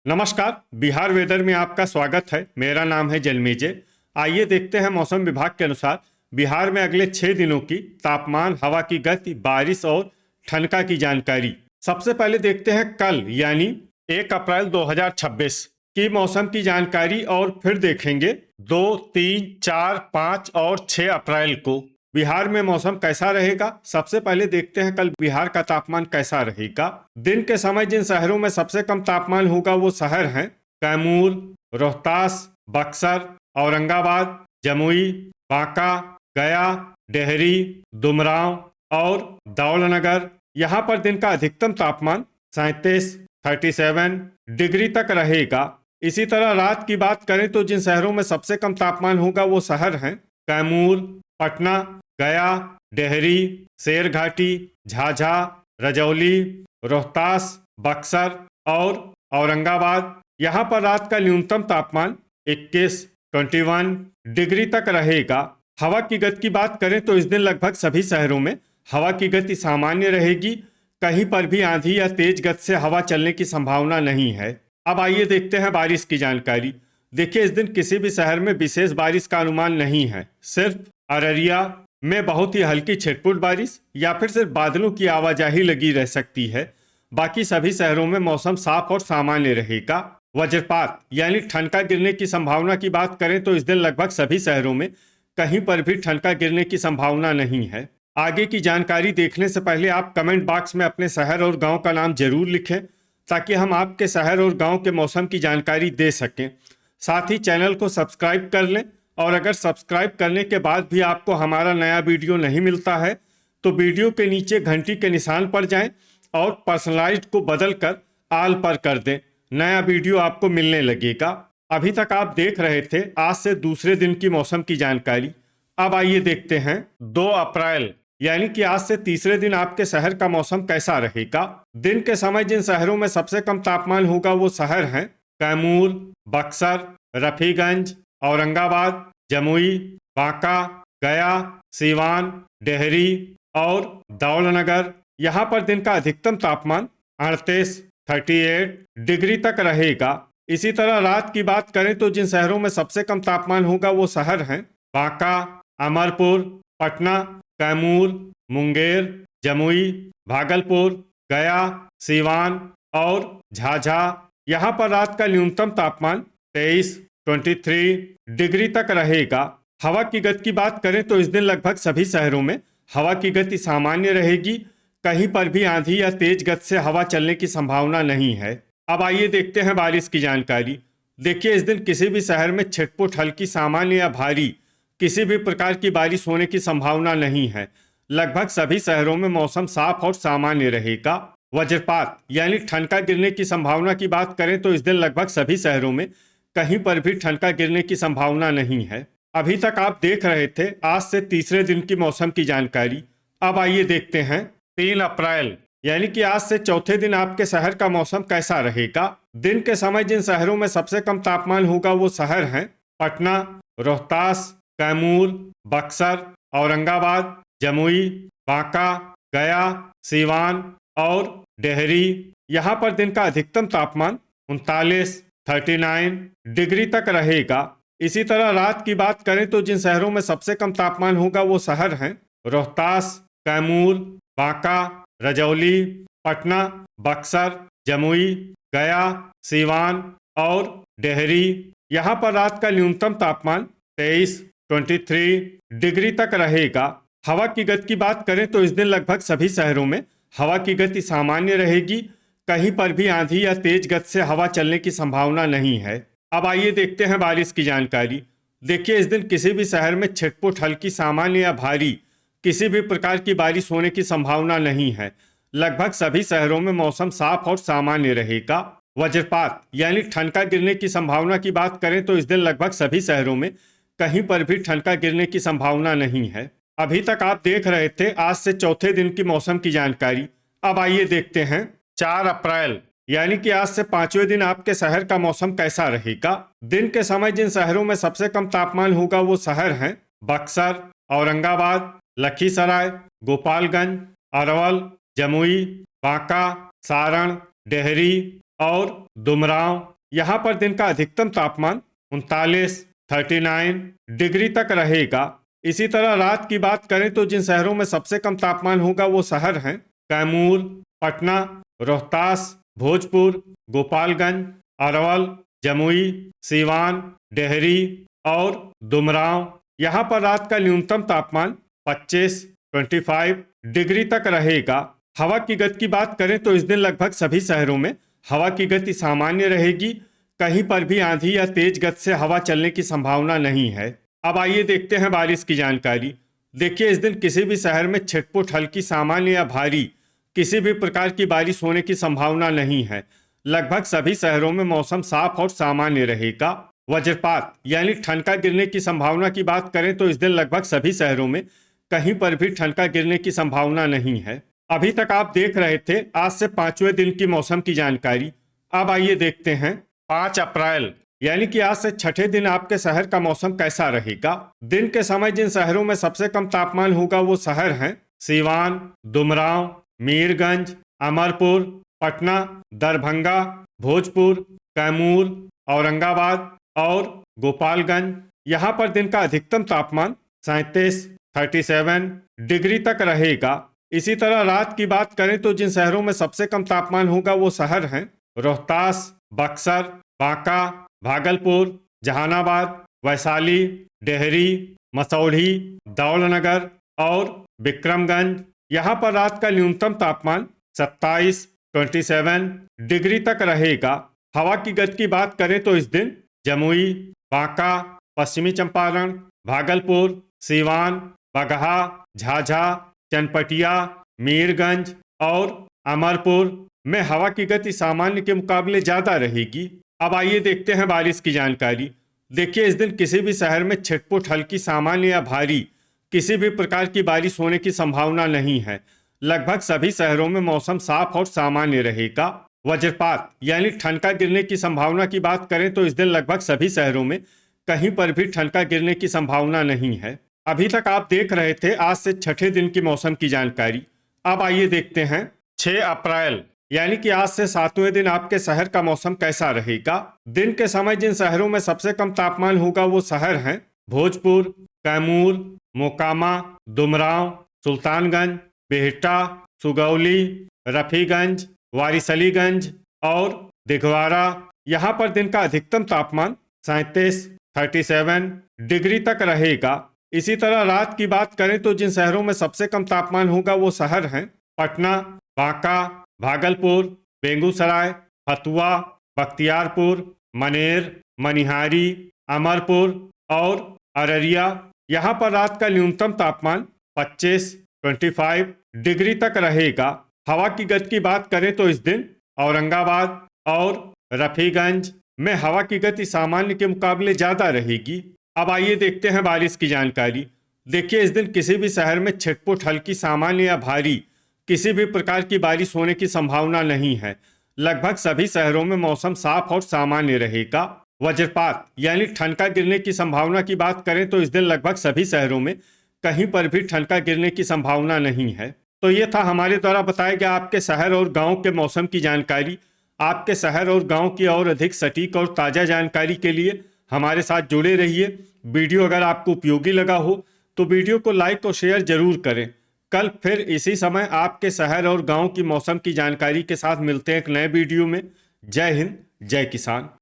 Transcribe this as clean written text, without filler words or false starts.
नमस्कार। बिहार वेदर में आपका स्वागत है। मेरा नाम है जन्मेजय। आइए देखते हैं मौसम विभाग के अनुसार बिहार में अगले 6 दिनों की तापमान, हवा की गति, बारिश और ठनका की जानकारी। सबसे पहले देखते हैं कल यानी 1 अप्रैल 2026 की मौसम की जानकारी और फिर देखेंगे 2, 3, 4, 5 और 6 अप्रैल को बिहार में मौसम कैसा रहेगा। सबसे पहले देखते हैं कल बिहार का तापमान कैसा रहेगा। दिन के समय जिन शहरों में सबसे कम तापमान होगा वो शहर हैं कैमूर, रोहतास, बक्सर, औरंगाबाद, जमुई, बांका, गया, डेहरी, डुमरांव और दौलनगर। यहाँ पर दिन का अधिकतम तापमान 37 डिग्री तक रहेगा। इसी तरह रात की बात करें तो जिन शहरों में सबसे कम तापमान होगा वो शहर हैं कैमूर, पटना, गया, डेहरी, शेरघाटी, झाझा, रजौली, रोहतास, बक्सर और औरंगाबाद। यहाँ पर रात का न्यूनतम तापमान 21 डिग्री तक रहेगा। हवा की गति की बात करें तो इस दिन लगभग सभी शहरों में हवा की गति सामान्य रहेगी। कहीं पर भी आंधी या तेज गति से हवा चलने की संभावना नहीं है। अब आइए देखते हैं बारिश की जानकारी। देखिए, इस दिन किसी भी शहर में विशेष बारिश का अनुमान नहीं है। सिर्फ अररिया में बहुत ही हल्की छिटपुट बारिश या फिर सिर्फ बादलों की आवाजाही लगी रह सकती है। बाकी सभी शहरों में मौसम साफ और सामान्य रहेगा। वज्रपात यानी ठनका गिरने की संभावना की बात करें तो इस दिन लगभग सभी शहरों में कहीं पर भी ठनका गिरने की संभावना नहीं है। आगे की जानकारी देखने से पहले आप कमेंट बॉक्स में अपने शहर और गांव का नाम जरूर लिखें ताकि हम आपके शहर और गांव के मौसम की जानकारी दे सकें। साथ ही चैनल को सब्सक्राइब कर लें और अगर सब्सक्राइब करने के बाद भी आपको हमारा नया वीडियो नहीं मिलता है तो वीडियो के नीचे घंटी के निशान पर जाएं और पर्सनलाइज्ड को बदल कर आल पर कर दें। नया वीडियो आपको मिलने लगेगा। अभी तक आप देख रहे थे आज से दूसरे दिन की मौसम की जानकारी। अब आइए देखते हैं 2 अप्रैल यानी कि आज से तीसरे दिन आपके शहर का मौसम कैसा रहेगा। दिन के समय जिन शहरों में सबसे कम तापमान होगा वो शहर हैं कैमूर, बक्सर, रफीगंज, औरंगाबाद, जमुई, बांका, गया, सीवान, डेहरी और दौलनगर। यहाँ पर दिन का अधिकतम तापमान 38 डिग्री तक रहेगा। इसी तरह रात की बात करें तो जिन शहरों में सबसे कम तापमान होगा वो शहर हैं बांका, अमरपुर, पटना, कैमूर, मुंगेर, जमुई, भागलपुर, गया, सीवान और झाझा। यहाँ पर रात का न्यूनतम तापमान 23 डिग्री तक रहेगा। हवा की गति की बात करें तो इस दिन लगभग सभी शहरों में हवा की गति सामान्य रहेगी। कहीं पर भी आंधी या तेज गति से हवा चलने की संभावना नहीं है। अब आइए देखते हैं बारिश की जानकारी। देखिए, इस दिन किसी भी शहर में छिटपुट हल्की, सामान्य या भारी किसी भी प्रकार की बारिश होने की संभावना नहीं है। लगभग सभी शहरों में मौसम साफ और सामान्य रहेगा। वज्रपात यानी ठनका गिरने की संभावना की बात करें तो इस दिन लगभग सभी शहरों में कहीं पर भी ठनका गिरने की संभावना नहीं है। अभी तक आप देख रहे थे आज से तीसरे दिन की मौसम की जानकारी। अब आइए देखते हैं 3 अप्रैल यानी कि आज से चौथे दिन आपके शहर का मौसम कैसा रहेगा। दिन के समय जिन शहरों में सबसे कम तापमान होगा वो शहर हैं पटना, रोहतास, कैमूर, बक्सर, औरंगाबाद, जमुई, बांका, गया, सीवान और डेहरी। यहाँ पर दिन का अधिकतम तापमान 39 डिग्री तक रहेगा। इसी तरह रात की बात करें तो जिन शहरों में सबसे कम तापमान होगा वो शहर हैं रोहतास, कैमूर, बांका, रजौली, पटना, बक्सर, जमुई, गया, सीवान और डेहरी। यहाँ पर रात का न्यूनतम तापमान 23 डिग्री तक रहेगा। हवा की गति की बात करें तो इस दिन लगभग सभी शहरों में हवा की गति सामान्य रहेगी। कहीं पर भी आंधी या तेज गति से हवा चलने की संभावना नहीं है। अब आइए देखते हैं बारिश की जानकारी। देखिए, इस दिन किसी भी शहर में छिटपुट हल्की, सामान्य या भारी किसी भी प्रकार की बारिश होने की संभावना नहीं है। लगभग सभी शहरों में मौसम साफ और सामान्य रहेगा। वज्रपात यानी ठनका गिरने की संभावना की बात करें तो इस दिन लगभग सभी शहरों में कहीं पर भी ठनका गिरने की संभावना नहीं है। अभी तक आप देख रहे थे आज से चौथे दिन की मौसम की जानकारी। अब आइए देखते हैं 4 अप्रैल यानी कि आज से 5वें दिन आपके शहर का मौसम कैसा रहेगा। दिन के समय जिन शहरों में सबसे कम तापमान होगा वो शहर हैं बक्सर, औरंगाबाद, लखीसराय, गोपालगंज, अरवल, जमुई, बांका, सारण, डेहरी और डुमरांव। यहाँ पर दिन का अधिकतम तापमान 39 डिग्री तक रहेगा। इसी तरह रात की बात करें तो जिन शहरों में सबसे कम तापमान होगा वो शहर हैं कैमूर, पटना, रोहतास, भोजपुर, गोपालगंज, अरवल, जमुई, सीवान, डेहरी और डुमरांव। यहाँ पर रात का न्यूनतम तापमान 25 डिग्री तक रहेगा। हवा की गति की बात करें तो इस दिन लगभग सभी शहरों में हवा की गति सामान्य रहेगी। कहीं पर भी आंधी या तेज गति से हवा चलने की संभावना नहीं है। अब आइए देखते हैं बारिश की जानकारी। देखिए, इस दिन किसी भी शहर में छिटपुट, हल्की, सामान्य या भारी किसी भी प्रकार की बारिश होने की संभावना नहीं है। लगभग सभी शहरों में मौसम साफ और सामान्य रहेगा। वज्रपात यानी ठनका गिरने की संभावना की बात करें तो इस दिन लगभग सभी शहरों में कहीं पर भी ठनका गिरने की संभावना नहीं है। अभी तक आप देख रहे थे आज से 5वें दिन की मौसम की जानकारी। अब आइए देखते हैं 5 अप्रैल यानी कि आज से छठे दिन आपके शहर का मौसम कैसा रहेगा। दिन के समय जिन शहरों में सबसे कम तापमान होगा वो शहर हैं सीवान, डुमरांव, मीरगंज, अमरपुर, पटना, दरभंगा, भोजपुर, कैमूर, औरंगाबाद और गोपालगंज। यहाँ पर दिन का अधिकतम तापमान 37 डिग्री तक रहेगा। इसी तरह रात की बात करें तो जिन शहरों में सबसे कम तापमान होगा वो शहर हैं रोहतास, बक्सर, बांका, भागलपुर, जहानाबाद, वैशाली, डेहरी, मसौढ़ी, दौलनगर और विक्रमगंज। यहाँ पर रात का न्यूनतम तापमान 27 डिग्री तक रहेगा। हवा की गति की बात करें तो इस दिन जमुई, बांका, पश्चिमी चंपारण, भागलपुर, सीवान, बगहा, झाझा, चनपटिया, मीरगंज और अमरपुर में हवा की गति सामान्य के मुकाबले ज्यादा रहेगी। अब आइए देखते हैं बारिश की जानकारी। देखिए, इस दिन किसी भी शहर में छिटपुट, हल्की, सामान्य या भारी किसी भी प्रकार की बारिश होने की संभावना नहीं है। लगभग सभी शहरों में मौसम साफ और सामान्य रहेगा। वज्रपात यानी ठनका गिरने की संभावना की बात करें तो इस दिन लगभग सभी शहरों में कहीं पर भी ठनका गिरने की संभावना नहीं है। अभी तक आप देख रहे थे आज से छठे दिन की मौसम की जानकारी। अब आइए देखते हैं 6 अप्रैल यानी कि आज से 7वें दिन आपके शहर का मौसम कैसा रहेगा। दिन के समय जिन शहरों में सबसे कम तापमान होगा वो शहर हैं भोजपुर, कैमूर, मोकामा, डुमरांव, सुल्तानगंज, बिहटा, सुगौली, रफीगंज, वारिसलीगंज और दिघवारा। यहाँ पर दिन का अधिकतम तापमान 37 डिग्री तक रहेगा। इसी तरह रात की बात करें तो जिन शहरों में सबसे कम तापमान होगा वो शहर हैं पटना, बांका, भागलपुर, बेगूसराय, फतुआ, बख्तियारपुर, मनेर, मनिहारी, अमरपुर और अररिया। यहाँ पर रात का न्यूनतम तापमान 25 डिग्री तक रहेगा। हवा की गति की बात करें तो इस दिन औरंगाबाद और रफीगंज में हवा की गति सामान्य के मुकाबले ज्यादा रहेगी। अब आइए देखते हैं बारिश की जानकारी। देखिए, इस दिन किसी भी शहर में छिटपुट, हल्की, सामान्य या भारी किसी भी प्रकार की बारिश होने की संभावना नहीं है। लगभग सभी शहरों में मौसम साफ और सामान्य रहेगा। वज्रपात यानी ठनका गिरने की संभावना की बात करें तो इस दिन लगभग सभी शहरों में कहीं पर भी ठनका गिरने की संभावना नहीं है। तो ये था हमारे द्वारा बताया गया आपके शहर और गांव के मौसम की जानकारी। आपके शहर और गांव की और अधिक सटीक और ताज़ा जानकारी के लिए हमारे साथ जुड़े रहिए। वीडियो अगर आपको उपयोगी लगा हो तो वीडियो को लाइक और शेयर जरूर करें। कल फिर इसी समय आपके शहर और गांव की मौसम की जानकारी के साथ मिलते हैं एक नए वीडियो में। जय हिंद, जय किसान।